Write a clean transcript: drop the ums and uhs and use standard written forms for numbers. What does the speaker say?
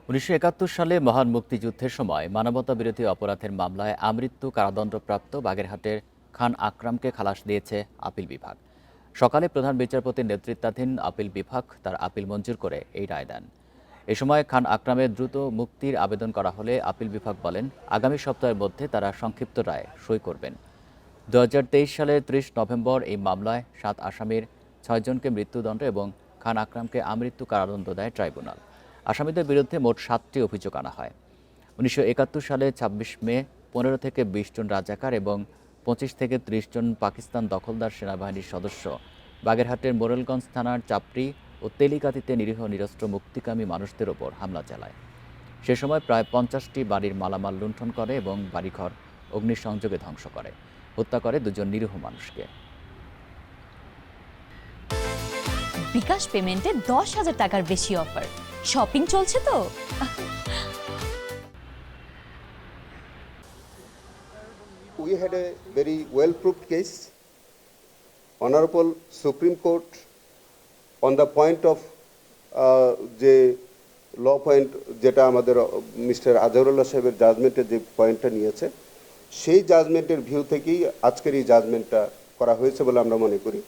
১৯৭১ সালে মহান মুক্তিযুদ্ধের সময় মানবতাবিরোধী অপরাধের মামলায় আমৃত্যু কারাদণ্ডপ্রাপ্ত বাগেরহাটের খান আকরামকে খালাস দিয়েছে আপিল বিভাগ। সকালে প্রধান বিচারপতির নেতৃত্বাধীন আপিল বিভাগ তার আপিল মঞ্জুর করে এই রায় দেন। এ সময় খান আকরামের দ্রুত মুক্তির আবেদন করা হলে আপিল বিভাগ বলেন, আগামী সপ্তাহের মধ্যে তারা সংক্ষিপ্ত রায়ে সই করবেন। ২০২৩ সালের ৩০ নভেম্বর এই মামলায় ৭ আসামির ৬ জনকে মৃত্যুদণ্ড এবং খান আকরামকে আমৃত্যু কারাদণ্ড দেয় ট্রাইব্যুনাল। আসামিদের বিরুদ্ধে মোট ৭টি অভিযোগ আনা হয়। ১৯৭১ সালে ২৬ মে ১৫ থেকে ২০ জন রাজাকার এবং ২৫ থেকে ৩০ জন পাকিস্তান দখলদার সেনাবাহিনীর সদস্য বাগেরহাটের মোরেলগঞ্জ থানার চাপড়ি ও তেলিকাতিতে নিরীহ নিরস্ত্র মুক্তিকামী মানুষদের ওপর হামলা চালায়। সে সময় প্রায় ৫০টি বাড়ির মালামাল লুণ্ঠন করে এবং বাড়িঘর অগ্নিসংযোগে ধ্বংস করে, হত্যা করে ২ জন নিরীহ মানুষকে। বিকাশ পেমেন্টে ১০,০০০ টাকার বেশি অফার। শপিং চলছে তো। We had a very well-proved case. Honorable Supreme Court, on the point of যে ল পয়েন্ট যেটা আমাদের মিস্টার আজহারুল্লাহ সাহেবের জাজমেন্টের যে পয়েন্টটা নিয়েছে, সেই জাজমেন্টের ভিউ থেকেই আজকের এই জাজমেন্টটা করা হয়েছে বলে আমরা মনে করি।